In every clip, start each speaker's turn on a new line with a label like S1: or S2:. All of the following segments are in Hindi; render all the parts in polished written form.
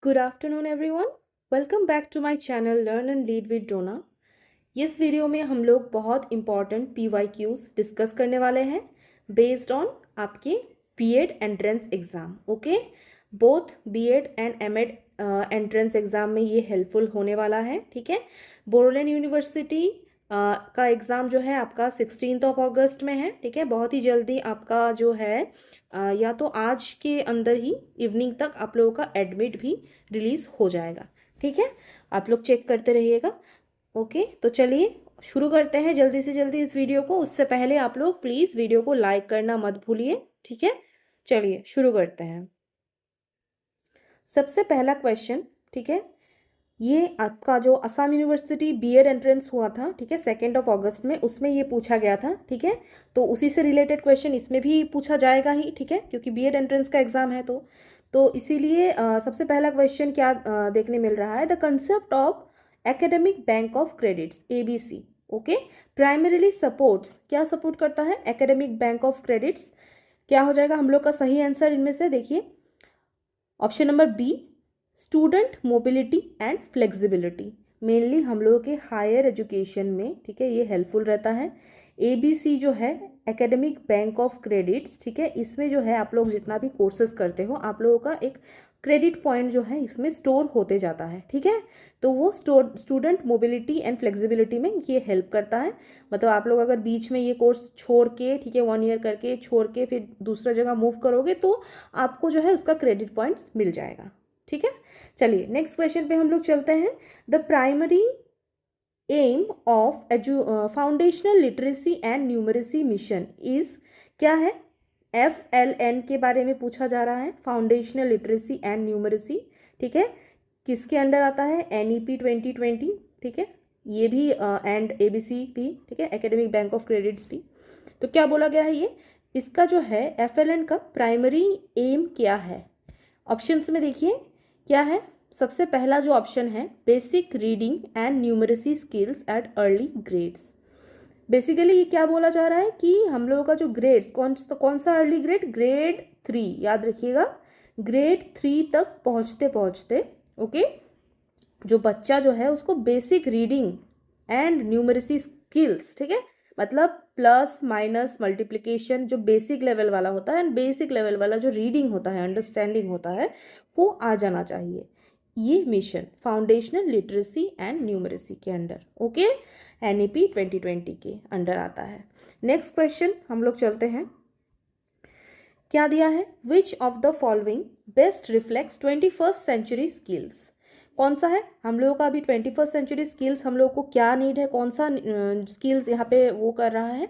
S1: Good afternoon everyone. Welcome back to my channel Learn and Lead with Dona. इस वीडियो में हम लोग बहुत इंपॉर्टेंट PYQs डिस्कस करने वाले हैं बेस्ड ऑन आपके BEd entrance exam. Okay, both BEd and MEd entrance exam में ये हेल्पफुल होने वाला है. ठीक है, बोडोलैंड यूनिवर्सिटी का एग्ज़ाम जो है आपका 16 अगस्त में है. ठीक है, बहुत ही जल्दी आपका जो है या तो आज के अंदर ही इवनिंग तक आप लोगों का एडमिट भी रिलीज़ हो जाएगा. ठीक है, आप लोग चेक करते रहिएगा. ओके, तो चलिए शुरू करते हैं जल्दी से जल्दी इस वीडियो को. उससे पहले आप लोग प्लीज़ वीडियो को लाइक करना मत भूलिए. ठीक है, चलिए शुरू करते हैं. सबसे पहला क्वेश्चन, ठीक है, ये आपका जो असम यूनिवर्सिटी बीएड एंट्रेंस हुआ था, ठीक है, 2 अगस्त में, उसमें ये पूछा गया था. ठीक है, तो उसी से रिलेटेड क्वेश्चन इसमें भी पूछा जाएगा ही. ठीक है, क्योंकि बीएड एंट्रेंस का एग्जाम है तो इसीलिए सबसे पहला क्वेश्चन क्या देखने मिल रहा है. The concept of academic bank of credits ABC. Okay, primarily supports, क्या सपोर्ट करता है? Academic bank of credits. क्या हो जाएगा हम लोग का सही आंसर इनमें से? देखिए option number B, student mobility and flexibility. Mainly हम लोगों के हायर एजुकेशन में, ठीक है, ये हेल्पफुल रहता है. एबीसी जो है एकेडमिक बैंक ऑफ क्रेडिट्स, ठीक है, इसमें जो है आप लोग जितना भी कोर्सेज करते हो आप लोगों का एक क्रेडिट पॉइंट जो है इसमें स्टोर होते जाता है. ठीक है, तो वो स्टूडेंट मोबिलिटी एंड फ्लेक्सिबिलिटी में ये हेल्प करता है. मतलब आप लोग अगर बीच में ये कोर्स छोड़ के, ठीक है, 1 ईयर करके छोड़ के फिर दूसरा जगह मूव करोगे तो आपको जो है उसका क्रेडिट पॉइंट्स मिल जाएगा. ठीक है, चलिए नेक्स्ट क्वेश्चन पे हम लोग चलते हैं. The primary aim of foundational literacy and numeracy mission is, क्या है? FLN के बारे में पूछा जा रहा है, फाउंडेशनल लिटरेसी एंड न्यूमरेसी. ठीक है, किसके अंडर आता है? NEP 2020. ठीक है, ये भी एंड ABC भी, ठीक है, एकेडमिक बैंक ऑफ क्रेडिट्स भी. तो क्या बोला गया है ये, इसका जो है FLN का प्राइमरी एम क्या है? ऑप्शंस में देखिए क्या है. सबसे पहला जो ऑप्शन है, basic reading and numeracy skills at early grades. Basically ये क्या बोला जा रहा है कि हम लोगों का जो ग्रेड्स, कौन सा अर्ली ग्रेड? ग्रेड 3, याद रखिएगा, ग्रेड 3 तक पहुंचते पहुंचते, ओके, जो बच्चा जो है उसको basic reading and numeracy skills, ठीक है, मतलब प्लस माइनस मल्टीप्लिकेशन जो बेसिक लेवल वाला होता है एंड बेसिक लेवल वाला जो रीडिंग होता है, अंडरस्टैंडिंग होता है, वो आ जाना चाहिए. ये mission foundational literacy and numeracy के अंडर, ओके, NEP 2020 के अंडर आता है. नेक्स्ट क्वेश्चन हम लोग चलते हैं. क्या दिया है? Which of the following best reflects 21st century skills. कौन सा है हम लोगों का अभी 21st सेंचुरी स्किल्स? हम लोगों को क्या नीड है, कौन सा स्किल्स यहाँ पे वो कर रहा है?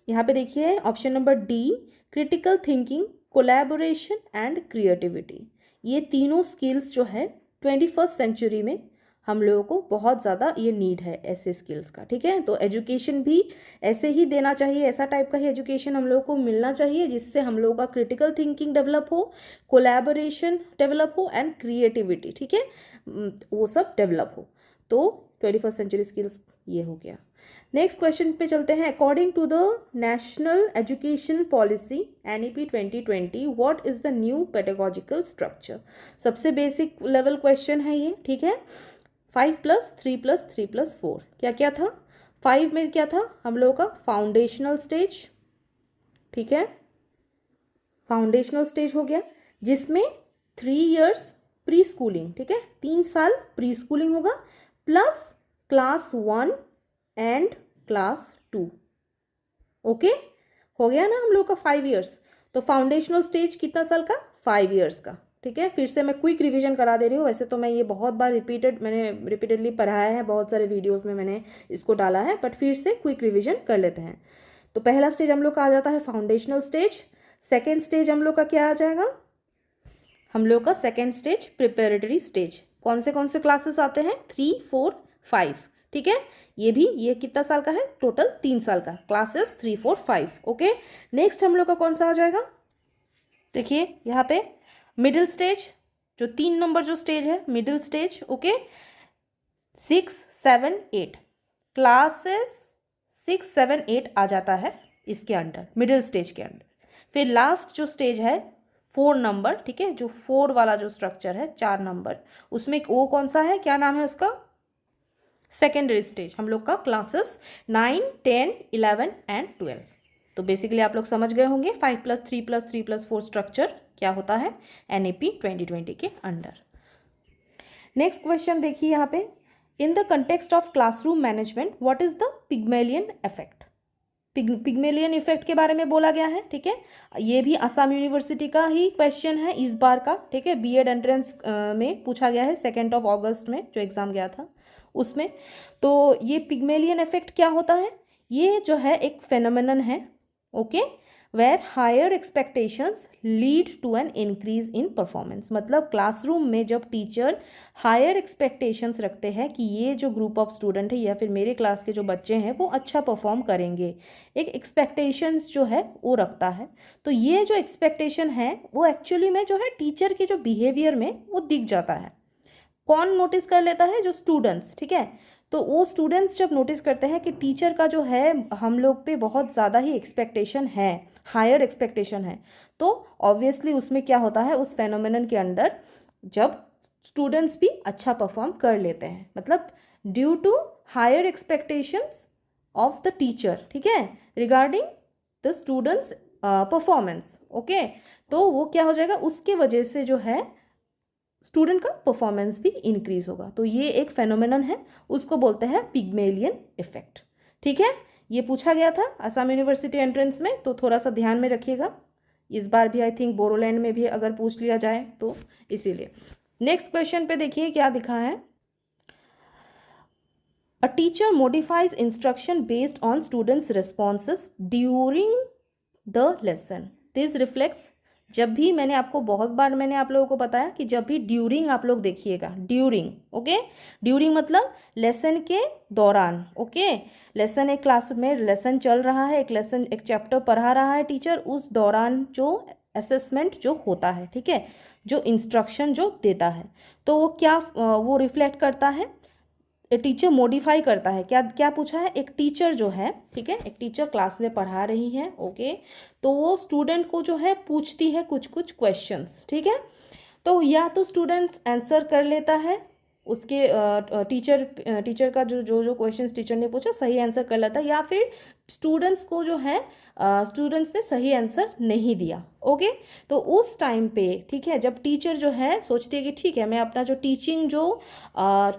S1: यहाँ पे देखिए option number D, critical thinking, collaboration and creativity. ये तीनों स्किल्स जो है 21st सेंचुरी में हम लोगों को बहुत ज़्यादा ये नीड है ऐसे स्किल्स का. ठीक है, तो एजुकेशन भी ऐसे ही देना चाहिए, ऐसा टाइप का ही एजुकेशन हम लोगों को मिलना चाहिए जिससे हम लोगों का क्रिटिकल थिंकिंग डेवलप हो, कोलैबोरेशन डेवलप हो एंड क्रिएटिविटी, ठीक है, वो सब डेवलप हो. तो 21st सेंचुरी स्किल्स ये हो गया. नेक्स्ट क्वेश्चन पे चलते हैं. According to the national education policy NEP 2020 what is the new pedagogical structure. सबसे बेसिक लेवल क्वेश्चन है ये. ठीक है, 5+3+3+4 क्या क्या था? 5 में क्या था हम लोगों का? Foundational stage. ठीक है, फाउंडेशनल स्टेज हो गया जिसमें 3 years प्री स्कूलिंग, ठीक है, 3 साल प्री स्कूलिंग होगा, plus class 1 and class 2. Okay, हो गया ना हम लोग का 5 years. तो फाउंडेशनल स्टेज कितना साल का? 5 years का. ठीक है, फिर से मैं क्विक रिवीजन करा दे रही हूँ. वैसे तो मैं ये बहुत बार मैंने रिपीटेडली पढ़ाया है, बहुत सारे वीडियोस में मैंने इसको डाला है, बट फिर से क्विक रिवीजन कर लेते हैं. तो पहला स्टेज हम लोग का आ जाता है फाउंडेशनल स्टेज. सेकेंड स्टेज हम लोग का क्या आ जाएगा? हम लोग का सेकेंड स्टेज प्रिपेरेटरी स्टेज. कौन से क्लासेस आते हैं? 3, 4, 5. ठीक है, ये कितना साल का है? टोटल 3 साल का, क्लासेस 3, 4, 5. ओके, नेक्स्ट हम लोग का कौन सा आ जाएगा? देखिए यहाँ पे मिडिल स्टेज, जो 3 नंबर जो स्टेज है मिडिल स्टेज. ओके, 6, 7, 8 क्लासेस 6, 7, 8 आ जाता है इसके अंडर, मिडिल स्टेज के अंडर. फिर लास्ट जो स्टेज है 4 नंबर, ठीक है, जो 4 वाला जो स्ट्रक्चर है, 4 नंबर, उसमें वो कौन सा है, क्या नाम है उसका, सेकेंडरी स्टेज। हम लोग का क्लासेस 9, 10, 11 एंड 12। तो बेसिकली आप लोग समझ गए होंगे 5+3+3+4 स्ट्रक्चर क्या होता है NAP 2020 के अंडर। नेक्स्ट क्वेश्चन देखिए यहाँ पे, in the context of classroom management what is the Pygmalion effect. Pygmalion effect के बारे में बोला गया है, ठीक है। ये भी असम यूनिवर्सिटी का ही क्वेश्चन है इस बार का, ठीक है। बीएड एंट्रेंस में पूछा गया है 2 अगस्त में जो एग्जाम गया था उसमें। तो ये पिग्मेलियन इफेक्ट क्या होता है, ये जो है एक फेनोमेनन है, okay, where higher expectations lead to an increase in performance. मतलब क्लासरूम में जब टीचर हायर एक्सपेक्टेशंस रखते हैं कि ये जो ग्रुप ऑफ स्टूडेंट है या फिर मेरे क्लास के जो बच्चे हैं वो अच्छा परफॉर्म करेंगे, एक एक्सपेक्टेशंस जो है वो रखता है। तो ये जो एक्सपेक्टेशन है वो एक्चुअली में जो है टीचर के जो बिहेवियर में वो दिख जाता है। कौन नोटिस कर लेता है, जो स्टूडेंट्स, ठीक है। तो वो स्टूडेंट्स जब नोटिस करते हैं कि टीचर का जो है हम लोग पे बहुत ज़्यादा ही एक्सपेक्टेशन है, हायर एक्सपेक्टेशन है, तो ऑब्वियसली उसमें क्या होता है, उस फेनोमेनन के अंदर जब स्टूडेंट्स भी अच्छा परफॉर्म कर लेते हैं, मतलब due to higher expectations of the teacher, ठीक है, regarding the students performance, okay. तो वो क्या हो जाएगा, उसके वजह से जो है स्टूडेंट का परफॉर्मेंस भी इंक्रीज होगा। तो ये एक फेनोमेनन है, उसको बोलते हैं पिग्मेलियन इफेक्ट, ठीक है। ये पूछा गया था असम यूनिवर्सिटी एंट्रेंस में, तो थोड़ा सा ध्यान में रखिएगा। इस बार भी आई थिंक बोरोलैंड में भी अगर पूछ लिया जाए तो इसीलिए। नेक्स्ट क्वेश्चन पे देखिए क्या दिखा है, a teacher modifies instruction based on students responses during the lesson, this reflects. जब भी मैंने आपको बहुत बार मैंने आप लोगों को बताया कि जब भी ड्यूरिंग आप लोग देखिएगा, ड्यूरिंग, ओके, ड्यूरिंग मतलब लेसन के दौरान, ओके। लेसन एक क्लास में लेसन चल रहा है, एक लेसन एक चैप्टर पढ़ा रहा है टीचर, उस दौरान जो असेसमेंट जो होता है, ठीक है, जो इंस्ट्रक्शन जो देता है, तो वो क्या वो रिफ्लेक्ट करता है, टीचर मॉडिफाई करता है। क्या क्या पूछा है, एक टीचर जो है, ठीक है, एक टीचर क्लास में पढ़ा रही है, ओके, तो वो स्टूडेंट को जो है पूछती है कुछ कुछ क्वेश्चंस, ठीक है। तो या तो स्टूडेंट्स आंसर कर लेता है उसके टीचर का जो जो जो क्वेश्चंस टीचर ने पूछा सही आंसर कर लेता है, या फिर स्टूडेंट्स को जो है स्टूडेंट्स ने सही आंसर नहीं दिया, ओके। तो उस टाइम पे, ठीक है, जब टीचर जो है सोचती है कि ठीक है मैं अपना जो टीचिंग जो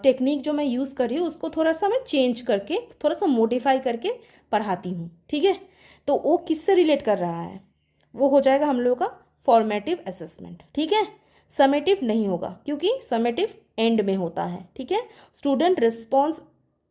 S1: टेक्निक जो मैं यूज़ कर रही हूँ उसको थोड़ा सा मैं चेंज करके थोड़ा सा मॉडिफाई करके पढ़ाती हूँ, ठीक है। तो वो किससे रिलेट कर रहा है, वो हो जाएगा हम लोग का फॉर्मेटिव असेसमेंट, ठीक है। समेटिव नहीं होगा क्योंकि समेटिव एंड में होता है, ठीक है। Student response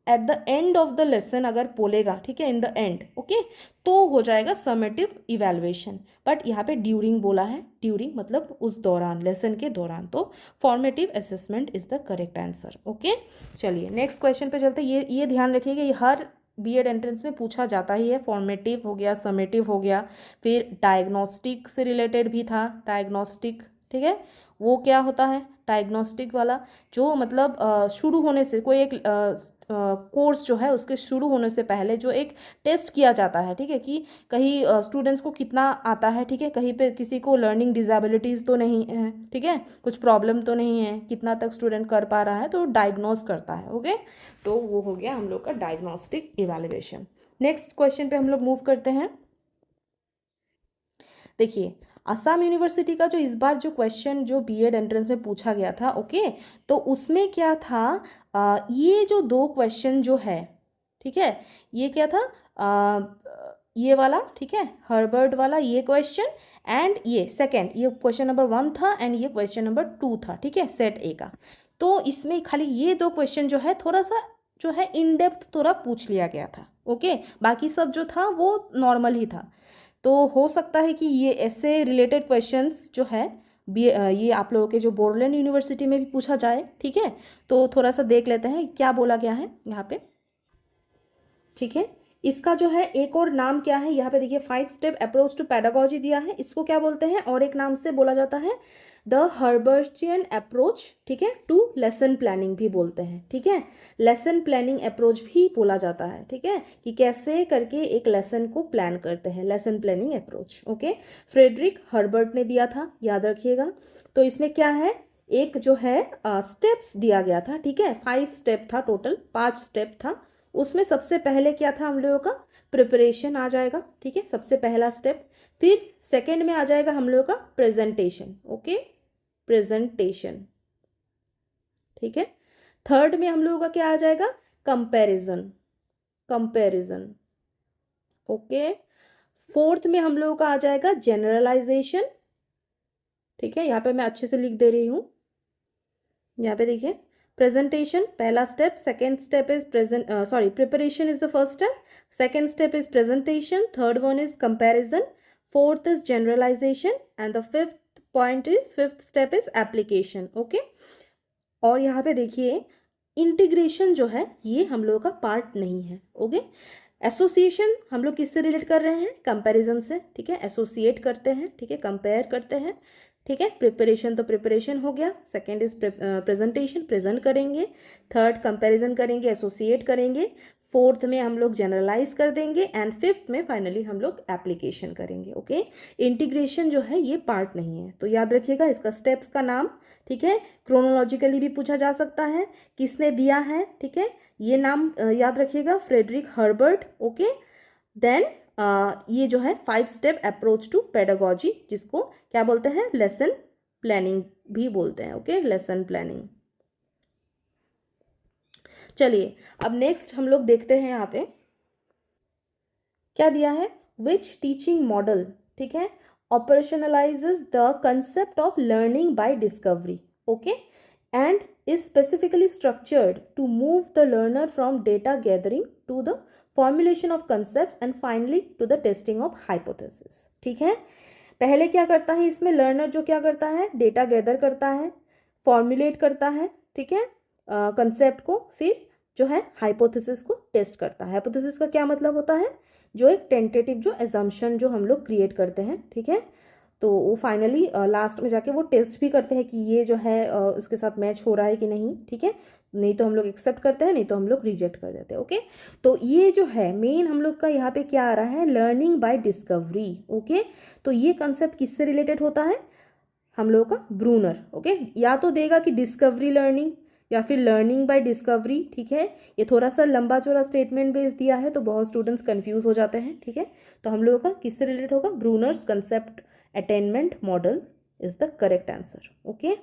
S1: at the end of the lesson अगर बोलेगा, ठीक है, इन द एंड, ओके, तो हो जाएगा समेटिव इवैल्यूएशन। बट यहाँ पे ड्यूरिंग बोला है, ड्यूरिंग मतलब उस दौरान, लेसन के दौरान, तो formative assessment is the correct answer, okay. चलिए नेक्स्ट क्वेश्चन पे चलते। ये ध्यान रखिएगा, ये हर बीएड एंट्रेंस में पूछा जाता ही है। फॉर्मेटिव हो गया, समेटिव हो गया, फिर डायग्नोस्टिक से रिलेटेड भी था, डायग्नोस्टिक, ठीक है। वो क्या होता है डायग्नोस्टिक वाला, जो मतलब शुरू होने से कोई एक कोर्स जो है उसके शुरू होने से पहले जो एक टेस्ट किया जाता है, ठीक है, कि कहीं स्टूडेंट्स को कितना आता है, ठीक है, कहीं पे किसी को लर्निंग डिसेबिलिटीज़ तो नहीं है, ठीक है, कुछ प्रॉब्लम तो नहीं है, कितना तक स्टूडेंट कर पा रहा है, तो डायग्नोस करता है, ओके। तो वो हो गया हम लोग का डायग्नोस्टिक इवैल्यूएशन। नेक्स्ट क्वेश्चन पे हम लोग मूव करते हैं। देखिए असम यूनिवर्सिटी का जो इस बार जो क्वेश्चन जो बीएड एंट्रेंस में पूछा गया था, ओके, तो उसमें क्या था, ये जो 2 क्वेश्चन जो है, ठीक है, ये क्या था, ये वाला, ठीक है, हर्बर्ट वाला ये क्वेश्चन, एंड ये सेकंड, ये क्वेश्चन नंबर 1 था एंड ये क्वेश्चन नंबर 2 था, ठीक है, सेट ए का। तो इसमें खाली ये 2 क्वेश्चन जो है थोड़ा सा जो है इन डेप्थ थोड़ा पूछ लिया गया था, ओके। बाकी सब जो था वो नॉर्मल ही था। तो हो सकता है कि ये ऐसे रिलेटेड क्वेश्चंस जो है ये आप लोगों के जो बोरोलैंड यूनिवर्सिटी में भी पूछा जाए, ठीक है। तो थोड़ा सा देख लेते हैं क्या बोला गया है यहाँ पे, ठीक है। इसका जो है एक और नाम क्या है, यहाँ पे देखिए 5 स्टेप अप्रोच टू पेडागोजी दिया है, इसको क्या बोलते हैं और एक नाम से बोला जाता है द हर्बर्टियन अप्रोच, ठीक है, टू लेसन प्लानिंग भी बोलते हैं, ठीक है, लेसन प्लानिंग अप्रोच भी बोला जाता है, ठीक है, कि कैसे करके एक लेसन को प्लान करते हैं, lesson planning approach. Okay, Frederick Herbart ने दिया था, याद रखिएगा। तो इसमें क्या है, एक जो है स्टेप्स दिया गया था, ठीक है, 5 स्टेप था, टोटल 5 स्टेप था। उसमें सबसे पहले क्या था हम लोगों का, प्रिपरेशन आ जाएगा, ठीक है, सबसे पहला स्टेप। फिर सेकंड में आ जाएगा हम लोगों का प्रेजेंटेशन, ओके, प्रेजेंटेशन, ठीक है। थर्ड में हम लोगों का क्या आ जाएगा, कंपैरिजन, कंपैरिजन, ओके। फोर्थ में हम लोगों का आ जाएगा जनरलाइजेशन, ठीक है, यहाँ पे मैं अच्छे से लिख दे रही हूँ, यहाँ पे देखिए प्रेजेंटेशन पहला स्टेप, second step is preparation is the first step, second step is presentation, third one is comparison, fourth is generalisation and the fifth step is application, okay. और यहाँ पे देखिए इंटीग्रेशन जो है ये हम लोगों का पार्ट नहीं है, ओके। एसोसिएशन हम लोग किससे रिलेट कर रहे हैं, कंपैरिजन से, ठीक है, एसोसिएट करते हैं, ठीक है, कंपेयर करते हैं, ठीक है। प्रिपरेशन तो प्रिपरेशन हो गया, सेकेंड इज प्रेजेंटेशन, प्रेजेंट करेंगे, थर्ड कंपैरिजन करेंगे, एसोसिएट करेंगे, फोर्थ में हम लोग जनरलाइज कर देंगे एंड फिफ्थ में फाइनली हम लोग एप्लीकेशन करेंगे, ओके। इंटीग्रेशन जो है ये पार्ट नहीं है, तो याद रखिएगा इसका स्टेप्स का नाम, ठीक है। क्रोनोलॉजिकली भी पूछा जा सकता है, किसने दिया है, ठीक है, ये नाम याद रखिएगा, फ्रेडरिक हर्बर्ट, ओके। देन ये जो है 5 स्टेप अप्रोच टू पेडागोजी, जिसको क्या बोलते हैं, लेसन प्लानिंग भी बोलते हैं, ओके, लेसन प्लानिंग। चलिए अब नेक्स्ट हम लोग देखते हैं यहाँ पे क्या दिया है, विच टीचिंग मॉडल, ठीक है, operationalises the concept of learning by discovery, okay, and is specifically structured to move the learner from data gathering to the formulation of concepts and finally to the testing of hypothesis, ठीक है। पहले क्या करता है इसमें, लर्नर जो क्या करता है, डेटा गैदर करता है, फॉर्मुलेट करता है, ठीक है, कंसेप्ट को, फिर जो है हाइपोथेसिस को टेस्ट करता है। हाइपोथेसिस का क्या मतलब होता है, जो एक टेंटेटिव जो एजम्पशन जो हम लोग क्रिएट करते हैं, ठीक है, तो वो फाइनली लास्ट में जाके वो टेस्ट भी करते हैं कि ये जो है उसके साथ मैच हो रहा है कि नहीं, ठीक है, नहीं तो हम लोग एक्सेप्ट करते हैं, नहीं तो हम लोग रिजेक्ट कर देते हैं, ओके। तो ये जो है मेन हम लोग का यहाँ पे क्या आ रहा है, लर्निंग बाय डिस्कवरी, ओके। तो ये कंसेप्ट किससे रिलेटेड होता है, हम लोगों का ब्रूनर, ओके। या तो देगा कि डिस्कवरी लर्निंग या फिर लर्निंग बाय डिस्कवरी, ठीक है। ये थोड़ा सा लंबा चौड़ा स्टेटमेंट बेस दिया है तो बहुत स्टूडेंट्स कंफ्यूज हो जाते हैं, ठीक है। तो हम लोगों का किससे रिलेटेड होगा, Brunner's concept attainment model is the correct answer, okay.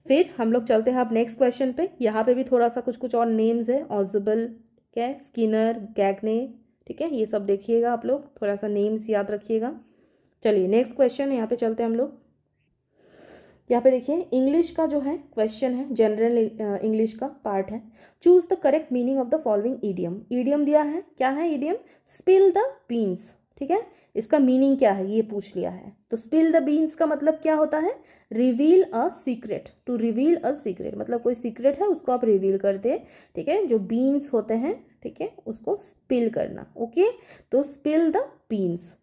S1: फिर हम लोग चलते हैं अब नेक्स्ट क्वेश्चन पे, यहाँ पे भी थोड़ा सा कुछ और नेम्स है, ऑजिबल, क्या है, स्किनर, गैगने, ठीक है, ये सब देखिएगा आप लोग, थोड़ा सा नेम्स याद रखिएगा। चलिए नेक्स्ट क्वेश्चन यहाँ पे चलते हैं हम लोग। यहाँ पे देखिए इंग्लिश का जो है क्वेश्चन है, जनरल इंग्लिश का पार्ट है। Choose the correct meaning of the following idiom, idiom दिया है, क्या है ईडियम, स्पिल द बीन्स, ठीक है, इसका मीनिंग क्या है ये पूछ लिया है। तो स्पिल द बीन्स का मतलब क्या होता है, reveal a secret, to reveal a secret, मतलब कोई सीक्रेट है उसको आप रिवील कर दे, ठीक है, जो बीन्स होते हैं, ठीक है, उसको स्पिल करना, ओके। तो spill the beans,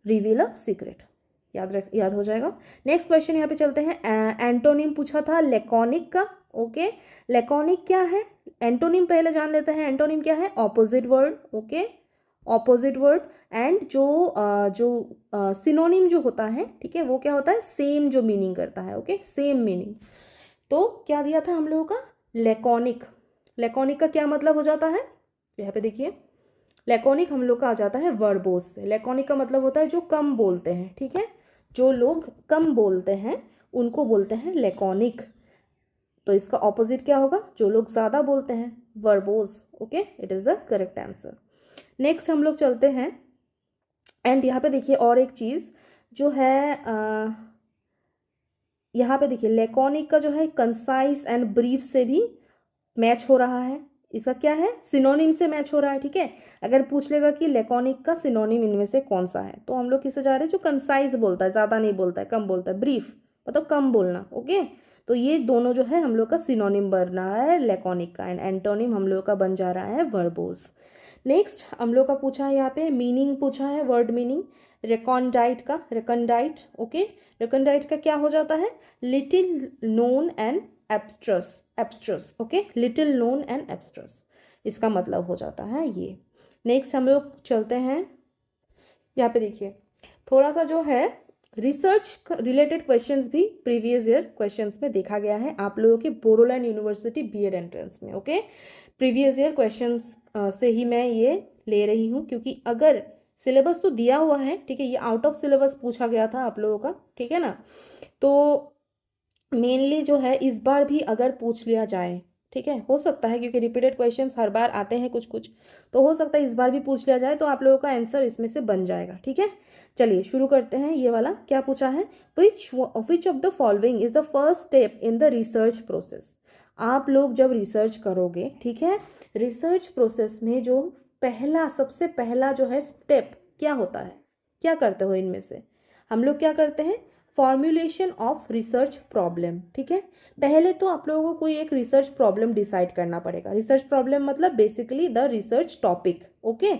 S1: reveal a secret, याद हो जाएगा। नेक्स्ट क्वेश्चन यहाँ पे चलते हैं, एंटोनिम पूछा था लेकॉनिक का, ओके। लेकॉनिक क्या है, एंटोनिम पहले जान लेते हैं, एंटोनिम क्या है, opposite word, okay, opposite word. And जो सिनोनिम जो होता है, ठीक है, वो क्या होता है, सेम जो मीनिंग करता है, ओके, सेम मीनिंग। तो क्या दिया था हम लोगों का, लेकॉनिक, लेकॉनिक का क्या मतलब हो जाता है, यहाँ पे देखिए लेकॉनिक हम लोग का आ जाता है वर्बोस से, लेकॉनिक का मतलब होता है जो कम बोलते हैं, ठीक है, जो लोग कम बोलते हैं उनको बोलते हैं लेकॉनिक। तो इसका ऑपोजिट क्या होगा, जो लोग ज़्यादा बोलते हैं, verbose, okay, it is the correct answer. Next हम लोग चलते हैं, एंड यहाँ पे देखिए और एक चीज़ जो है, यहाँ पे देखिए लेकॉनिक का जो है कंसाइज एंड ब्रीफ से भी मैच हो रहा है, इसका क्या है, सिनोनिम से मैच हो रहा है, ठीक है। अगर पूछ लेगा कि लेकॉनिक का सिनोनिम इनमें से कौन सा है, तो हम लोग किससे जा रहे हैं, जो कंसाइज बोलता है, ज़्यादा नहीं बोलता है, कम बोलता है, ब्रीफ मतलब कम बोलना, ओके। तो ये दोनों जो है हम लोग का सिनोनिम बन रहा है लेकॉनिक का, एंड एंटोनिम हम लोग का बन जा रहा है वर्बोस। नेक्स्ट हम लोग का पूछा है यहाँ पे मीनिंग पूछा है, वर्ड मीनिंग रेकॉन्डाइट का, रेकॉन्डाइट ओके। रेकॉन्डाइट का क्या हो जाता है, little known and abstruse, abstruse okay, little known and abstruse इसका मतलब हो जाता है ये। नेक्स्ट हम लोग चलते हैं, यहाँ पे देखिए थोड़ा सा जो है रिसर्च रिलेटेड क्वेश्चंस भी प्रीवियस ईयर क्वेश्चंस में देखा गया है आप लोगों के बोडोलैंड यूनिवर्सिटी बीएड एंट्रेंस में ओके। प्रीवियस ईयर क्वेश्चंस से ही मैं ये ले रही हूँ, क्योंकि अगर सिलेबस तो दिया हुआ है ठीक है, ये आउट ऑफ सिलेबस पूछा गया था आप लोगों का ठीक है ना, तो मेनली जो है इस बार भी अगर पूछ लिया जाए ठीक है, हो सकता है क्योंकि रिपीटेड क्वेश्चंस हर बार आते हैं कुछ कुछ, तो हो सकता है इस बार भी पूछ लिया जाए तो आप लोगों का आंसर इसमें से बन जाएगा ठीक है। चलिए शुरू करते हैं। ये वाला क्या पूछा है, which of the following is the first step in the research process. आप लोग जब रिसर्च करोगे ठीक है, रिसर्च प्रोसेस में जो पहला सबसे पहला जो है स्टेप क्या होता है, क्या करते हो इनमें से, हम लोग क्या करते हैं, फॉर्मुलेशन ऑफ रिसर्च प्रॉब्लम ठीक है। पहले तो आप लोगों को कोई एक रिसर्च प्रॉब्लम डिसाइड करना पड़ेगा। रिसर्च प्रॉब्लम मतलब basically the research topic okay.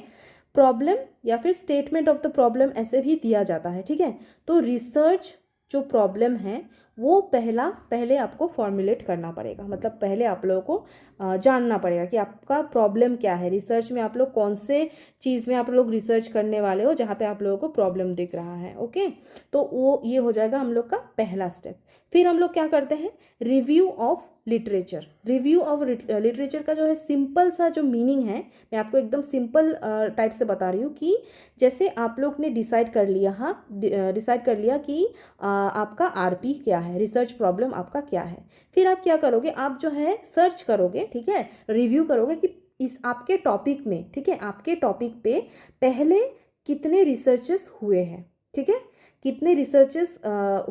S1: Problem या फिर स्टेटमेंट ऑफ द प्रॉब्लम ऐसे भी दिया जाता है ठीक है। तो रिसर्च जो प्रॉब्लम है वो पहले आपको फॉर्मुलेट करना पड़ेगा, मतलब पहले आप लोगों को जानना पड़ेगा कि आपका प्रॉब्लम क्या है, रिसर्च में आप लोग कौन से चीज़ में आप लोग रिसर्च करने वाले हो जहाँ पे आप लोगों को प्रॉब्लम दिख रहा है ओके। तो वो ये हो जाएगा हम लोग का पहला स्टेप। फिर हम लोग क्या करते हैं, review of literature. Review of literature का जो है सिंपल सा जो मीनिंग है, मैं आपको एकदम सिंपल टाइप से बता रही हूँ कि जैसे आप लोग ने डिसाइड कर लिया, हाँ डिसाइड कर लिया कि आपका आरपी क्या है, रिसर्च प्रॉब्लम आपका क्या है, फिर आप क्या करोगे, आप जो है सर्च करोगे ठीक है, रिव्यू करोगे कि इस आपके टॉपिक में ठीक है, आपके टॉपिक पे पहले कितने रिसर्चेस हुए हैं ठीक है, कितने रिसर्चेस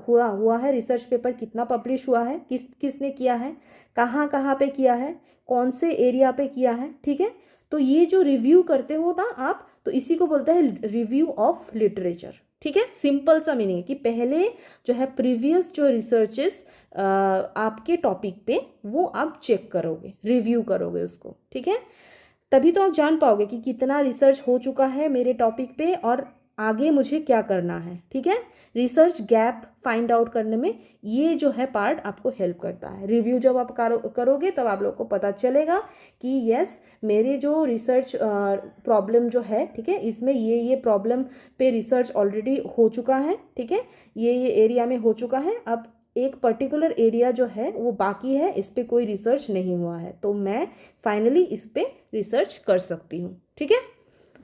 S1: हुआ है, रिसर्च पेपर कितना पब्लिश हुआ है, किसने किया है, कहाँ कहाँ पे किया है, कौन से एरिया पे किया है ठीक है। तो ये जो रिव्यू करते हो ना आप, तो इसी को बोलते हैं रिव्यू ऑफ लिटरेचर ठीक है। सिंपल सा मीनिंग है कि पहले जो है प्रीवियस जो रिसर्चेस आपके टॉपिक पे वो आप चेक करोगे, रिव्यू करोगे उसको ठीक है। तभी तो आप जान पाओगे कि कितना रिसर्च हो चुका है मेरे टॉपिक पे और आगे मुझे क्या करना है ठीक है। रिसर्च गैप फाइंड आउट करने में ये जो है पार्ट आपको हेल्प करता है। रिव्यू जब आप करोगे तब आप लोग को पता चलेगा कि यस मेरे जो रिसर्च प्रॉब्लम जो है ठीक है, इसमें ये प्रॉब्लम पे रिसर्च ऑलरेडी हो चुका है ठीक है, ये एरिया में हो चुका है, अब एक पर्टिकुलर एरिया जो है वो बाकी है, इस पे कोई रिसर्च नहीं हुआ है, तो मैं फाइनली इस पे रिसर्च कर सकती हूँ ठीक है।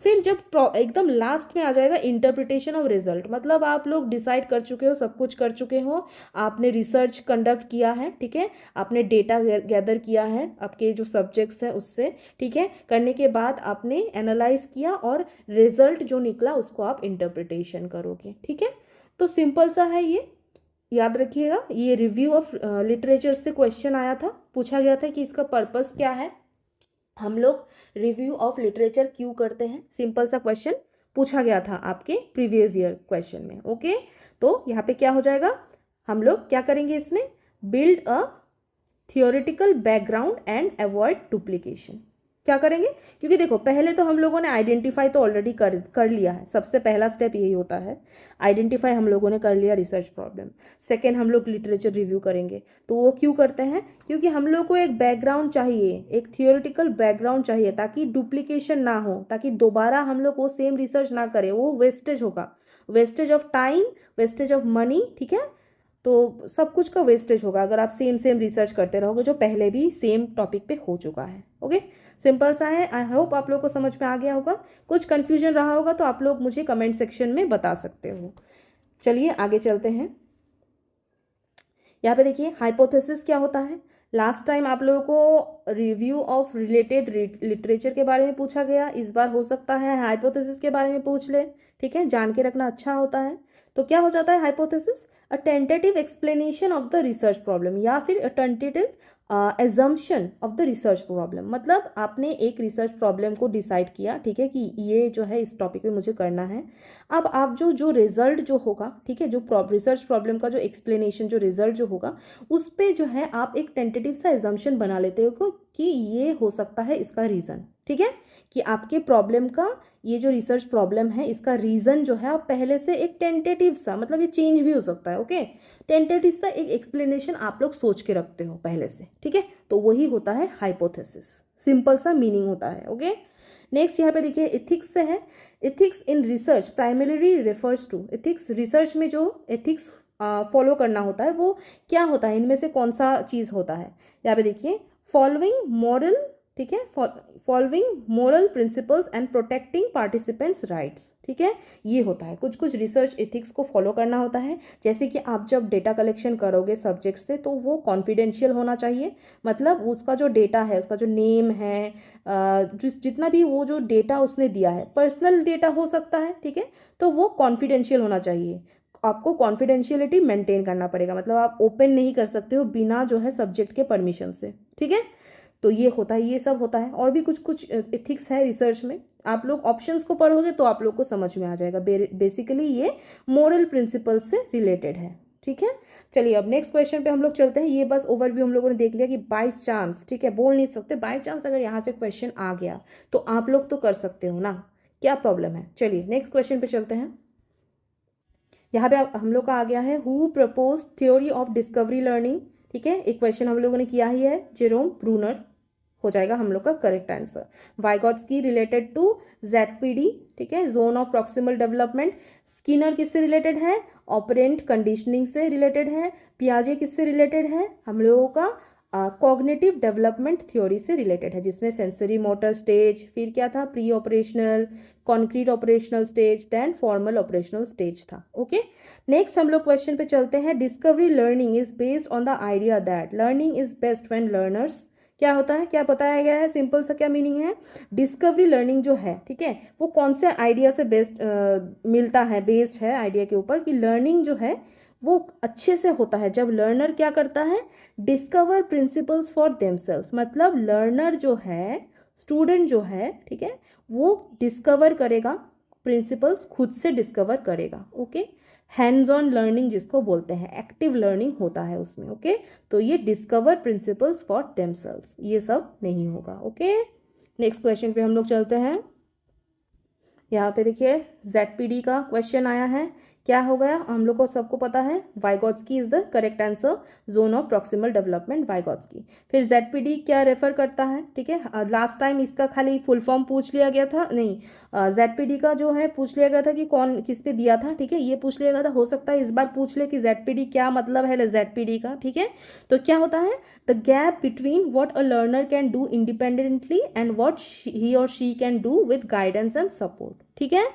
S1: फिर जब एकदम लास्ट में आ जाएगा इंटरप्रिटेशन ऑफ रिजल्ट, मतलब आप लोग डिसाइड कर चुके हो, सब कुछ कर चुके हो, आपने रिसर्च कंडक्ट किया है ठीक है, आपने डेटा गैदर किया है आपके जो सब्जेक्ट्स हैं उससे ठीक है, करने के बाद आपने एनालाइज किया और रिजल्ट जो निकला उसको आप इंटरप्रिटेशन करोगे ठीक है। तो सिंपल सा है ये, याद रखिएगा। ये रिव्यू ऑफ लिटरेचर से क्वेश्चन आया था, पूछा गया था कि इसका पर्पस क्या है, हम लोग रिव्यू ऑफ लिटरेचर क्यों करते हैं, सिंपल सा क्वेश्चन पूछा गया था आपके प्रीवियस ईयर क्वेश्चन में ओके। तो यहाँ पे क्या हो जाएगा, हम लोग क्या करेंगे इसमें, build a theoretical background and avoid duplication. क्या करेंगे, क्योंकि देखो पहले तो हम लोगों ने आइडेंटिफाई तो ऑलरेडी कर लिया है, सबसे पहला स्टेप यही होता है, आइडेंटिफाई हम लोगों ने कर लिया रिसर्च प्रॉब्लम। सेकेंड हम लोग लिटरेचर रिव्यू करेंगे, तो वो क्यों करते हैं, क्योंकि हम लोग को एक बैकग्राउंड चाहिए, एक थियोरिटिकल बैकग्राउंड चाहिए ताकि डुप्लीकेशन ना हो, ताकि दोबारा हम लोग वो सेम रिसर्च ना करें, वो वेस्टेज होगा, wastage of time, wastage of money ठीक है। तो सब कुछ का वेस्टेज होगा अगर आप सेम रिसर्च करते रहोगे जो पहले भी सेम टॉपिक पे हो चुका है ओके। सिंपल सा है, आई होप आप लोग को समझ में आ गया होगा। कुछ कन्फ्यूजन रहा होगा तो आप लोग मुझे कमेंट सेक्शन में बता सकते हो। चलिए आगे चलते हैं। यहाँ पे देखिए हाइपोथेसिस क्या होता है। लास्ट टाइम आप लोगों को रिव्यू ऑफ रिलेटेड लिटरेचर के बारे में पूछा गया, इस बार हो सकता है हाइपोथेसिस के बारे में पूछ ले ठीक है, जान के रखना अच्छा होता है। तो क्या हो जाता है hypothesis, a tentative explanation of the research problem या फिर a tentative assumption of the research problem, मतलब आपने एक रिसर्च प्रॉब्लम को डिसाइड किया ठीक है कि ये जो है इस टॉपिक पे मुझे करना है। अब आप जो रिजल्ट जो होगा ठीक है, जो रिसर्च प्रॉब्लम का जो एक्सप्लेनेशन जो रिजल्ट जो होगा उस पे जो है आप एक टेंटेटिव सा एजम्पशन बना लेते हो कि ये हो सकता है इसका रीज़न ठीक है, कि आपके प्रॉब्लम का, ये जो रिसर्च प्रॉब्लम है इसका रीज़न जो है आप पहले से एक टेंटेटिव सा, मतलब ये चेंज भी हो सकता है, ओके, टेंटेटिव सा एक एक्सप्लेनेशन आप लोग सोच के रखते हो पहले से, ठीक है, तो वही होता है हाइपोथेसिस, सिंपल सा मीनिंग होता है, ओके। नेक्स्ट यहाँ पे देखिए इथिक्स से है, ethics in research primarily refers to, ethics research में जो एथिक्स फॉलो करना होता है वो क्या होता है, इनमें से कौन सा चीज़ होता है, यहाँ पे देखिए फॉलोइंग मॉरल, ठीक है, following moral principles and protecting participants rights, ठीक है, ये होता है, कुछ कुछ रिसर्च एथिक्स को फॉलो करना होता है, जैसे कि आप जब डेटा कलेक्शन करोगे सब्जेक्ट से तो वो कॉन्फिडेंशियल होना चाहिए, मतलब उसका जो डेटा है, उसका जो नेम है, जितना भी वो जो डेटा उसने दिया है पर्सनल डेटा हो सकता है, ठीक है, तो वो कॉन्फिडेंशियल होना चाहिए, आपको कॉन्फिडेंशियलिटी मेंटेन करना पड़ेगा, मतलब आप ओपन नहीं कर सकते हो बिना जो है सब्जेक्ट के परमिशन से, ठीक है, तो ये होता है, ये सब होता है, और भी कुछ कुछ एथिक्स है रिसर्च में, आप लोग ऑप्शंस को पढ़ोगे तो आप लोग को समझ में आ जाएगा, बेसिकली ये मोरल प्रिंसिपल से रिलेटेड है, ठीक है। चलिए अब नेक्स्ट क्वेश्चन पे हम लोग चलते हैं, ये बस ओवरव्यू हम लोगों ने देख लिया कि बाय चांस, ठीक है, बोल नहीं सकते, बाय चांस अगर यहाँ से क्वेश्चन आ गया तो आप लोग तो कर सकते हो ना, क्या प्रॉब्लम है। चलिए नेक्स्ट क्वेश्चन पे चलते हैं, यहाँ पे हम लोग का आ गया है who propose theory of discovery learning, ठीक है, एक क्वेश्चन हम लोगों ने किया ही है, जेरोम ब्रूनर हो जाएगा हम लोग का correct answer. Vygotsky related to ZPD, ठीक है, zone of proximal development. Skinner किससे रिलेटेड है, ऑपरेंट कंडीशनिंग से रिलेटेड है। पियाजे किससे रिलेटेड है, हम लोगों का कॉग्निटिव डेवलपमेंट थ्योरी से रिलेटेड है, जिसमें सेंसरी मोटर स्टेज, फिर क्या था pre operational, concrete operational stage, then formal operational stage था, ओके। नेक्स्ट हम लोग क्वेश्चन पे चलते हैं, discovery learning is based on the idea that learning is best when learners, क्या होता है, क्या बताया गया है, सिंपल सा क्या मीनिंग है, डिस्कवरी लर्निंग जो है, ठीक है, वो कौन से आइडिया से बेस्ड मिलता है, बेस्ड है आइडिया के ऊपर, कि लर्निंग जो है वो अच्छे से होता है जब लर्नर क्या करता है, डिस्कवर प्रिंसिपल्स फॉर देमसेल्व्स, मतलब लर्नर जो है, स्टूडेंट जो है, ठीक है, वो डिस्कवर करेगा, प्रिंसिपल्स खुद से डिस्कवर करेगा, ओके, हैंड्स ऑन लर्निंग जिसको बोलते हैं, एक्टिव लर्निंग होता है उसमें, ओके, तो ये डिस्कवर प्रिंसिपल्स फॉर देमसेल्व्स, ये सब नहीं होगा, ओके। नेक्स्ट क्वेश्चन पे हम लोग चलते हैं, यहाँ पे देखिए जेडपीडी का क्वेश्चन आया है, क्या हो गया, हम लोग को सबको पता है Vygotsky is the correct answer, zone of proximal development Vygotsky. फिर जेडपीडी क्या रेफर करता है, ठीक है, लास्ट टाइम इसका खाली फुल फॉर्म पूछ लिया गया था, नहीं, जेडपीडी का जो है पूछ लिया गया था कि कौन किसने दिया था, ठीक है, ये पूछ लिया गया था, हो सकता है इस बार पूछ ले कि जेडपीडी क्या मतलब है जेडपीडी का, ठीक है, तो क्या होता है, the gap between what a learner can do independently and what he और she can do with guidance and support, ठीक है,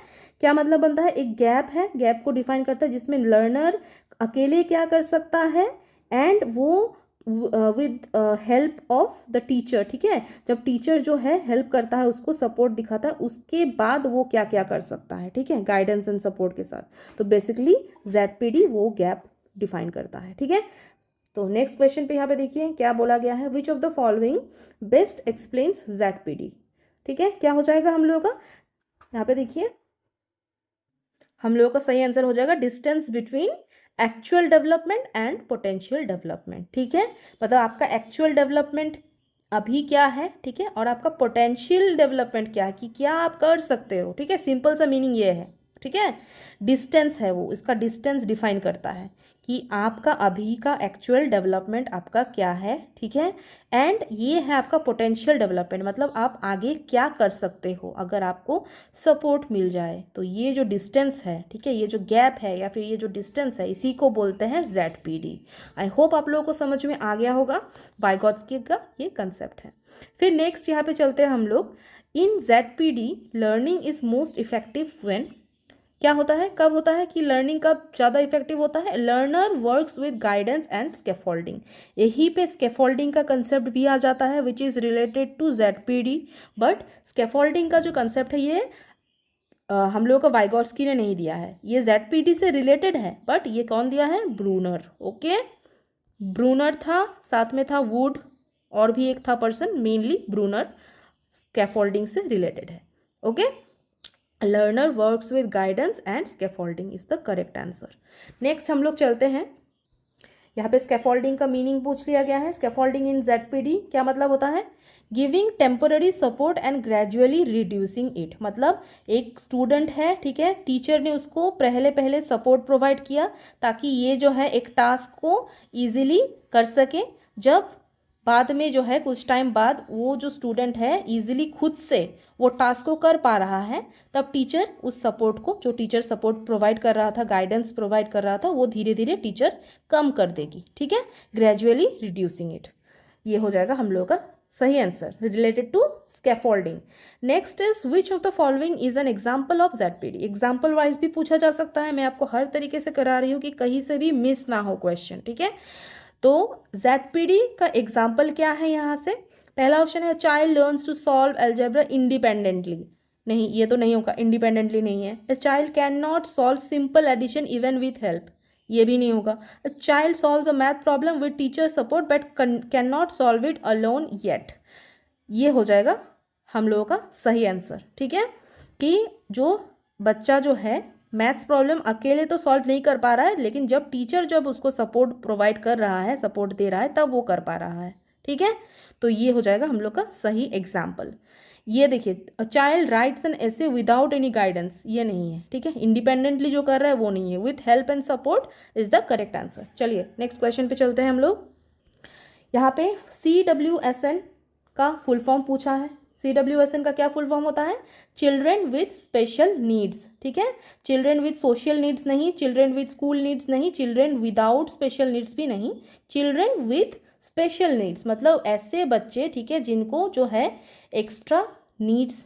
S1: क्या मतलब बनता है, एक गैप है, गैप को डिफाइन करता है जिसमें लर्नर अकेले क्या कर सकता है एंड वो with help of the teacher, ठीक है, जब टीचर जो है हेल्प करता है, उसको सपोर्ट दिखाता है, उसके बाद वो क्या क्या कर सकता है, ठीक है, गाइडेंस एंड सपोर्ट के साथ, तो बेसिकली जेडपीडी वो गैप डिफाइन करता है, ठीक है। तो नेक्स्ट क्वेश्चन पे यहाँ पे देखिए क्या बोला गया है, which of the following best explains ZPD, ठीक है, क्या हो जाएगा हम लोगों का, यहाँ पे देखिए हम लोगों का सही आंसर हो जाएगा distance between actual development and potential development, ठीक है, मतलब आपका एक्चुअल डेवलपमेंट अभी क्या है, ठीक है, और आपका पोटेंशियल डेवलपमेंट क्या है, कि क्या आप कर सकते हो, ठीक है, सिंपल सा मीनिंग ये है, ठीक है, डिस्टेंस है वो, इसका डिस्टेंस डिफाइन करता है कि आपका अभी का एक्चुअल डेवलपमेंट आपका क्या है, ठीक है, एंड ये है आपका पोटेंशियल डेवलपमेंट, मतलब आप आगे क्या कर सकते हो अगर आपको सपोर्ट मिल जाए, तो ये जो डिस्टेंस है, ठीक है, ये जो गैप है या फिर ये जो डिस्टेंस है, इसी को बोलते हैं जेडपीडी। आई होप आप लोगों को समझ में आ गया होगा, वाइगॉट्स्की का ये कंसेप्ट है। फिर नेक्स्ट यहाँ पे चलते हैं हम लोग, in ZPD learning is most effective when, क्या होता है, कब होता है कि लर्निंग कब ज़्यादा इफेक्टिव होता है, learner works with guidance and scaffolding, यहीं पे स्कैफोल्डिंग का कंसेप्ट भी आ जाता है which is related to ZPD, but scaffolding का जो कंसेप्ट है ये हम लोगों को वाइगॉट्स्की ने नहीं दिया है, ये जेडपीडी से रिलेटेड है, बट ये कौन दिया है, ब्रूनर, ओके, ब्रूनर था, साथ में था वुड, और भी एक था पर्सन, मेनली ब्रूनर स्कैफोल्डिंग से रिलेटेड है, okay. Learner works with guidance and scaffolding is the correct answer. Next हम लोग चलते हैं, यहाँ पे स्कैफोल्डिंग का मीनिंग पूछ लिया गया है। स्कैफोल्डिंग इन ZPD क्या मतलब होता है? Giving temporary support and gradually reducing it. मतलब एक स्टूडेंट है, ठीक है, टीचर ने उसको पहले पहले सपोर्ट प्रोवाइड किया ताकि ये जो है एक टास्क को ईजिली कर सके। जब बाद में जो है कुछ टाइम बाद वो जो स्टूडेंट है इजीली खुद से वो टास्क को कर पा रहा है, तब टीचर उस सपोर्ट को, जो टीचर सपोर्ट प्रोवाइड कर रहा था, गाइडेंस प्रोवाइड कर रहा था, वो धीरे धीरे टीचर कम कर देगी, ठीक है, ग्रेजुअली रिड्यूसिंग इट। ये हो जाएगा हम लोग का सही answer related to scaffolding. Next is which of the following is an example of ZPD। Example wise भी पूछा जा सकता है, मैं आपको हर तरीके से करा रही हूँ कि कहीं से भी मिस ना हो क्वेश्चन, ठीक है। तो ZPD का एग्जाम्पल क्या है यहाँ से? पहला ऑप्शन है child learns to solve algebra independently. नहीं, ये तो नहीं होगा, इंडिपेंडेंटली नहीं है। A child can not solve simple addition even with help, ये भी नहीं होगा। A child solves a math problem with teacher support but can not solve it alone yet. ये हो जाएगा हम लोगों का सही आंसर, ठीक है, कि जो बच्चा जो है मैथ्स प्रॉब्लम अकेले तो सॉल्व नहीं कर पा रहा है, लेकिन जब टीचर जब उसको सपोर्ट प्रोवाइड कर रहा है, सपोर्ट दे रहा है, तब वो कर पा रहा है, ठीक है। तो ये हो जाएगा हम लोग का सही एग्जाम्पल। ये देखिए, a child rights an essay without any guidance, ये नहीं है, ठीक है, इंडिपेंडेंटली जो कर रहा है वो नहीं है। With help and support is the correct answer. चलिए नेक्स्ट क्वेश्चन पे चलते हैं हम लोग। यहाँ पे CWSN का फुल फॉर्म पूछा है। CWSN का क्या फुल फॉर्म होता है? चिल्ड्रेन विथ स्पेशल नीड्स, ठीक है, चिल्ड्रेन विथ सोशल नीड्स नहीं, चिल्ड्रेन विथ स्कूल नीड्स नहीं, चिल्ड्रेन विदाउट स्पेशल नीड्स भी नहीं, चिल्ड्रेन विथ स्पेशल नीड्स, मतलब ऐसे बच्चे, ठीक है, जिनको जो है एक्स्ट्रा नीड्स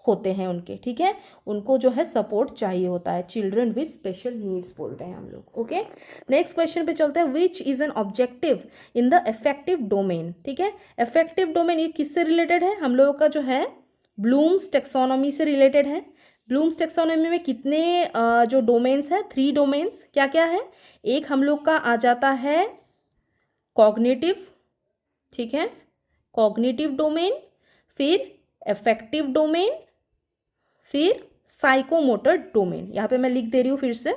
S1: होते हैं उनके, ठीक है, उनको जो है सपोर्ट चाहिए होता है, चिल्ड्रन विथ स्पेशल नीड्स बोलते हैं हम लोग। ओके, नेक्स्ट क्वेश्चन पे चलते हैं। विच is an objective in the affective domain, ठीक है, अफेक्टिव डोमेन ये किससे रिलेटेड है? हम लोगों का जो है ब्लूम्स टेक्सोनॉमी से रिलेटेड है। ब्लूम्स टेक्सोनॉमी में कितने जो डोमेन्स है, 3 डोमेन्स, क्या क्या है? एक हम लोग का आ जाता है कॉग्निटिव, ठीक है, कॉग्निटिव डोमेन, फिर अफेक्टिव डोमेन, फिर साइकोमोटर डोमेन। यहाँ पे मैं लिख दे रही हूँ फिर से,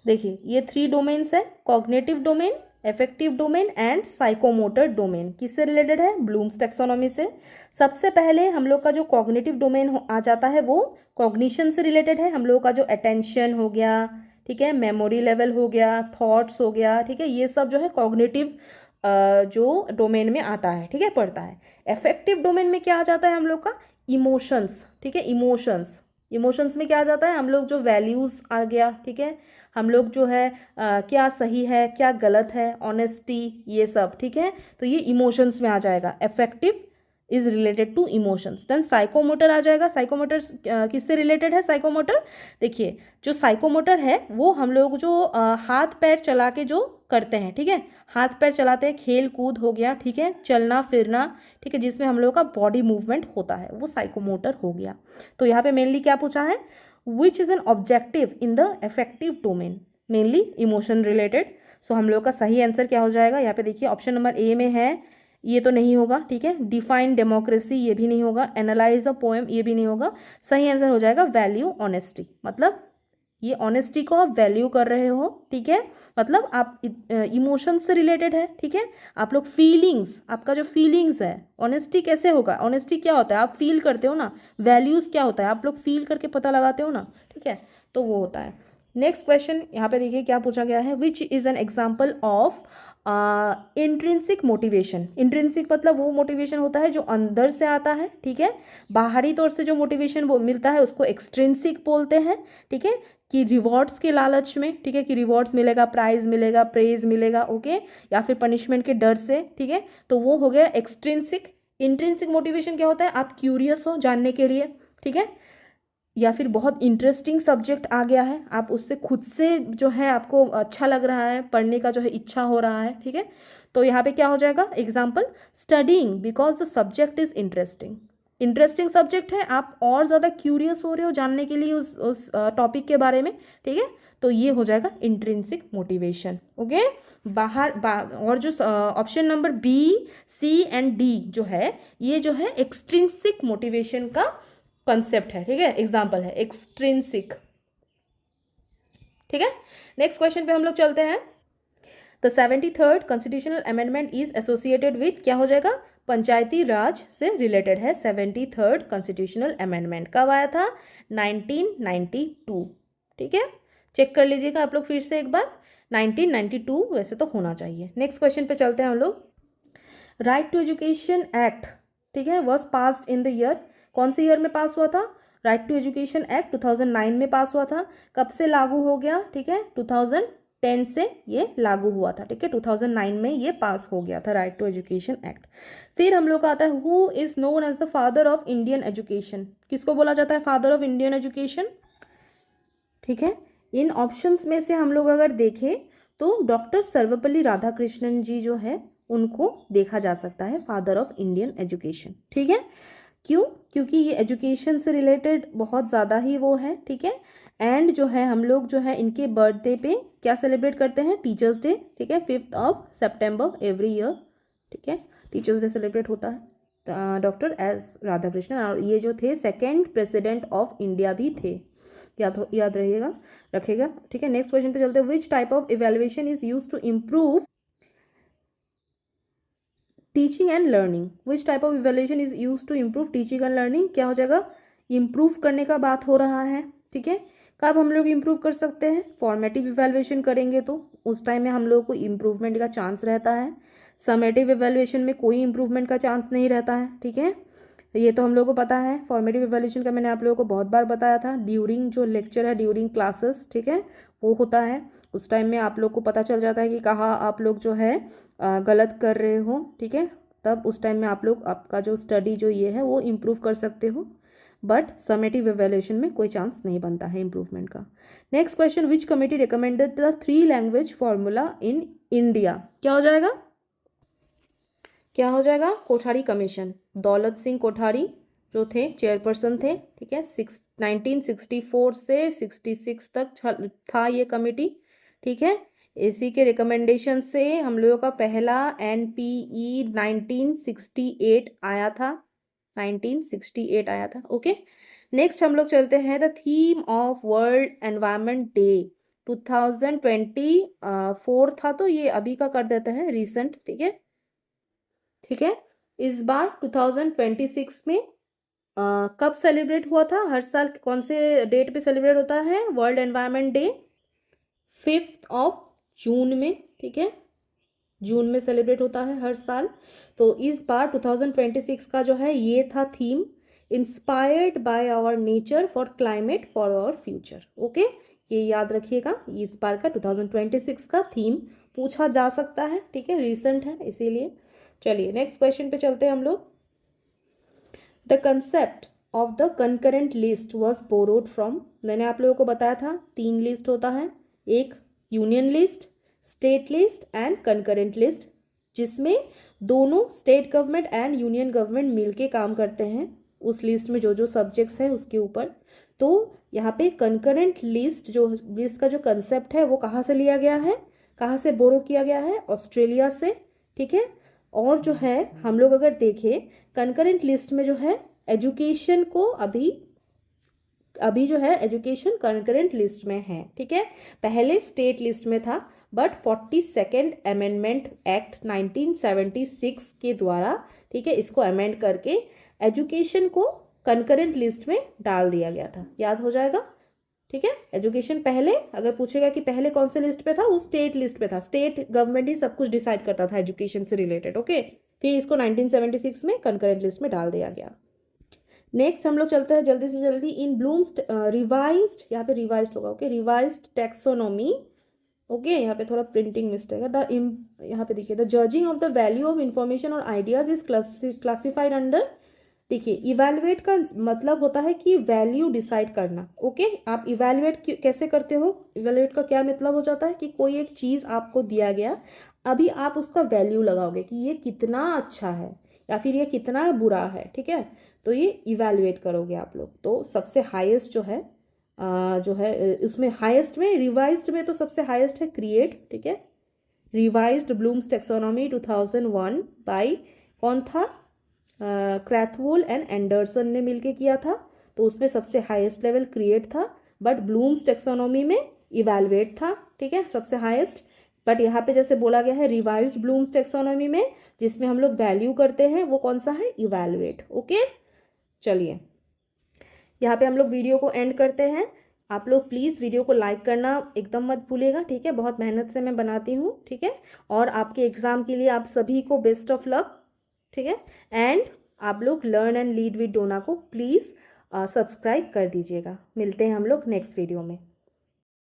S1: देखिए ये 3 डोमेन्स है, cognitive domain, affective domain and psychomotor domain. किससे रिलेटेड है? ब्लूम्स टैक्सोनॉमी से। सबसे पहले हम लोग का जो कॉग्निटिव डोमेन आ जाता है वो कॉग्निशन से रिलेटेड है। हम लोग का जो अटेंशन हो गया, ठीक है, मेमोरी लेवल हो गया, थॉट्स हो गया, ठीक है, ये सब जो है कॉग्निटिव जो डोमेन में आता है, ठीक है, पढ़ता है। अफेक्टिव डोमेन में क्या आ जाता है हम लोग का? इमोशंस, ठीक है, इमोशंस। इमोशंस में क्या आ जाता है? हम लोग जो वैल्यूज़ आ गया, ठीक है, हम लोग जो है क्या सही है क्या गलत है, ऑनेस्टी, ये सब, ठीक है, तो ये इमोशंस में आ जाएगा। Affective is related to emotions. Then psychomotor आ जाएगा। साइकोमोटर किससे रिलेटेड है? साइकोमोटर, देखिए जो साइकोमोटर है वो हम लोग जो हाथ पैर चला के जो करते हैं, ठीक है, हाथ पैर चलाते हैं, खेल कूद हो गया, ठीक है, चलना फिरना, ठीक है, जिसमें हम लोग का बॉडी मूवमेंट होता है, वो साइकोमोटर हो गया। तो यहाँ पे मेनली क्या पूछा है? Which is an objective in the affective domain, mainly emotion related. So हम लोग का सही आंसर क्या हो जाएगा? यहाँ पे देखिए ऑप्शन नंबर ए में है, ये तो नहीं होगा, ठीक है, डिफाइन डेमोक्रेसी ये भी नहीं होगा, एनालाइज अ पोएम ये भी नहीं होगा। सही आंसर हो जाएगा वैल्यू ऑनेस्टी, मतलब ये ऑनेस्टी को आप वैल्यू कर रहे हो, ठीक है, मतलब आप इमोशन से रिलेटेड है, ठीक है, आप लोग फीलिंग्स, आपका जो फीलिंग्स है, ऑनेस्टी कैसे होगा? ऑनेस्टी क्या होता है? आप फील करते हो ना, वैल्यूज़ क्या होता है? आप लोग फील करके पता लगाते हो ना, ठीक है, तो वो होता है। नेक्स्ट क्वेश्चन यहाँ पे देखिए क्या पूछा गया है। Which is an example of intrinsic motivation. Intrinsic मतलब वो मोटिवेशन होता है जो अंदर से आता है, ठीक है, बाहरी तौर से जो मोटिवेशन वो मिलता है उसको एक्सट्रिंसिक बोलते हैं, ठीक है, कि रिवॉर्ड्स के लालच में, ठीक है, कि रिवॉर्ड्स मिलेगा, प्राइज मिलेगा, प्रेज मिलेगा, ओके, या फिर पनिशमेंट के डर से, ठीक है, तो वो हो गया एक्सट्रिंसिक। इंट्रिंसिक मोटिवेशन क्या होता है? आप क्यूरियस हो जानने के लिए, ठीक है, या फिर बहुत इंटरेस्टिंग सब्जेक्ट आ गया है, आप उससे खुद से जो है आपको अच्छा लग रहा है, पढ़ने का जो है इच्छा हो रहा है, ठीक है, तो यहाँ पे क्या हो जाएगा? Example, studying because the subject is interesting. Interesting subject है, आप और ज़्यादा क्यूरियस हो रहे हो जानने के लिए उस टॉपिक के बारे में, ठीक है, तो ये हो जाएगा इंट्रिंसिक मोटिवेशन। ओके, और जो option number B, C and D जो है, ये जो है एक्सट्रिंसिक मोटिवेशन का कंसेप्ट है, ठीक है, एग्जाम्पल है एक्सट्रिंसिक, ठीक है। नेक्स्ट क्वेश्चन पे हम लोग चलते हैं। The 73rd constitutional amendment is associated with, क्या हो जाएगा, पंचायती राज से रिलेटेड है 73rd कॉन्स्टिट्यूशनल अमेंडमेंट। कब आया था, 1992। ठीक है, चेक कर लीजिएगा आप लोग फिर से एक बार, 1992 वैसे तो होना चाहिए। नेक्स्ट क्वेश्चन पे चलते हैं हम लोग। राइट टू एजुकेशन एक्ट, ठीक है, was passed in the year, कौन से ईयर में पास हुआ था, राइट टू एजुकेशन एक्ट 2009 में पास हुआ था। कब से लागू हो गया, ठीक है, 2010 से ये लागू हुआ था। ठीक है, 2009 में ये पास हो गया था राइट टू एजुकेशन एक्ट। फिर हम लोग का आता है who is known as the father of Indian education, किसको बोला जाता है फादर ऑफ इंडियन एजुकेशन। ठीक है, इन ऑप्शंस में से हम लोग अगर देखें तो डॉक्टर सर्वपल्ली राधाकृष्णन जी जो है उनको देखा जा सकता है फादर ऑफ इंडियन एजुकेशन। ठीक है, क्यों, क्योंकि ये एजुकेशन से रिलेटेड बहुत ज़्यादा ही वो है। ठीक है, एंड जो है हम लोग जो है इनके बर्थडे पे क्या सेलिब्रेट करते हैं, टीचर्स डे। ठीक है, 5 सितंबर एवरी ईयर। ठीक है, टीचर्स डे सेलिब्रेट होता है। डॉक्टर एस राधाकृष्णन, और ये जो थे सेकेंड प्रेसिडेंट ऑफ इंडिया भी थे, याद रहिएगा, रखेगा। ठीक है, नेक्स्ट क्वेश्चन पे चलते हैं। Which type of evaluation is use to improve teaching and learning, which type of evaluation is use to improve teaching and learning, क्या हो जाएगा, इम्प्रूव करने का बात हो रहा है। ठीक है, कब हम लोग इम्प्रूव कर सकते हैं, फॉर्मेटिव इवेल्युएशन करेंगे तो उस टाइम में हम लोग को इम्प्रूवमेंट का चांस रहता है। समेटिव इवेल्युएशन में कोई इम्प्रूवमेंट का चांस नहीं रहता है। ठीक है, ये तो हम लोग को पता है। फॉर्मेटिव इवेल्युएशन का मैंने आप लोगों को बहुत बार बताया था, ड्यूरिंग जो लेक्चर है, ड्यूरिंग क्लासेस, ठीक है, वो होता है। उस टाइम में आप लोग को पता चल जाता है कि कहाँ आप लोग जो है गलत कर रहे हो। ठीक है, तब उस टाइम में आप लोग आपका जो स्टडी जो ये है वो इम्प्रूव कर सकते हो, बट समेटिव इवेल्युएशन में कोई चांस नहीं बनता है इम्प्रूवमेंट का। Next question, which committee recommended the 3 language formula in India, क्या हो जाएगा, क्या हो जाएगा, कोठारी कमीशन। दौलत सिंह कोठारी जो थे चेयरपर्सन थे। ठीक है, 1964 से 66 तक था ये कमेटी। ठीक है, इसी के रिकमेंडेशन से हम लोगों का पहला NPE 1968 आया था, 1968 आया था। ओके, नेक्स्ट हम लोग चलते हैं the theme of world environment day 2024 था, तो ये अभी का कर देते हैं रिसेंट। ठीक है, ठीक है, इस बार 2026 में कब सेलिब्रेट हुआ था, हर साल कौन से डेट पे सेलिब्रेट होता है वर्ल्ड एनवायरनमेंट डे, 5 जून में। ठीक है, जून में सेलिब्रेट होता है हर साल। तो इस बार 2026 का जो है ये था theme, inspired by our nature for climate for our future. Okay, ये याद रखिएगा, इस बार का 2026 का थीम पूछा जा सकता है। ठीक है, रिसेंट है इसीलिए। चलिए नेक्स्ट क्वेश्चन पे चलते हैं हम लोग। The concept of the concurrent list was borrowed from, मैंने आप लोगों को बताया था 3 लिस्ट होता है, एक union list, state list and concurrent list, जिसमें दोनों state government and union government मिलके काम करते हैं उस लिस्ट में जो जो सब्जेक्ट्स हैं उसके ऊपर। तो यहाँ पे कंकरेंट लिस्ट, जो लिस्ट का जो कंसेप्ट है वो कहाँ से लिया गया है, कहाँ से बोरो किया गया है, ऑस्ट्रेलिया से। ठीक है, और जो है हम लोग अगर देखें कंकरेंट लिस्ट में जो है एजुकेशन को अभी जो है एजुकेशन कंकरेंट लिस्ट में है। ठीक है, पहले स्टेट लिस्ट में था, बट 42nd अमेंडमेंट एक्ट 1976 के द्वारा, ठीक है, इसको अमेंड करके एजुकेशन को कंकरेंट लिस्ट में डाल दिया गया था, याद हो जाएगा। ठीक है, एजुकेशन पहले अगर पूछेगा कि पहले कौन से लिस्ट पे था, वो स्टेट लिस्ट पे था, स्टेट गवर्नमेंट ही सब कुछ डिसाइड करता था एजुकेशन से रिलेटेड। ओके, फिर इसको 1976 में कंकरेंट लिस्ट में डाल दिया गया। नेक्स्ट हम लोग चलते हैं जल्दी से जल्दी, इन ब्लूम्स रिवाइज्ड, यहाँ पे रिवाइज्ड होगा। Okay, revised taxonomy. ओके, यहाँ पे थोड़ा प्रिंटिंग मिस्टेक है। यहाँ पे देखिए, the judging of the value of information और आइडियाज इज क्लासिफाइड अंडर, देखिए इवैल्यूएट का मतलब होता है कि वैल्यू डिसाइड करना। ओके, आप इवैल्यूएट कैसे करते हो, इवैल्यूएट का क्या मतलब हो जाता है कि कोई एक चीज़ आपको दिया गया, अभी आप उसका वैल्यू लगाओगे कि ये कितना अच्छा है या फिर ये कितना बुरा है। ठीक है, तो ये इवैल्यूएट करोगे आप लोग। तो सबसे हाईएस्ट जो है उसमें हाईएस्ट में, रिवाइज्ड में तो सबसे हाईएस्ट है क्रिएट। ठीक है, रिवाइज्ड ब्लूम्स टैक्सोनॉमी 2001 बाय कौन था, क्रैथवोल एंड एंडरसन ने मिलके किया था। तो उसमें सबसे हाईएस्ट लेवल क्रिएट था, बट ब्लूम्स टैक्सोनॉमी में इवैल्यूएट था। ठीक है, सबसे हाईएस्ट बट यहाँ पे जैसे बोला गया है रिवाइज्ड ब्लूम्स टेक्सोनॉमी में, जिसमें हम लोग वैल्यू करते हैं, वो कौन सा है, इवैल्यूएट। ओके, चलिए यहाँ पे हम लोग वीडियो को एंड करते हैं। आप लोग प्लीज़ वीडियो को लाइक करना एकदम मत भूलिएगा, ठीक है, बहुत मेहनत से मैं बनाती हूँ, ठीक है। और आपके एग्ज़ाम के लिए आप सभी को बेस्ट ऑफ लक, ठीक है। एंड आप लोग लर्न एंड लीड विद डोना को प्लीज़ सब्सक्राइब कर दीजिएगा। मिलते हैं हम लोग नेक्स्ट वीडियो में।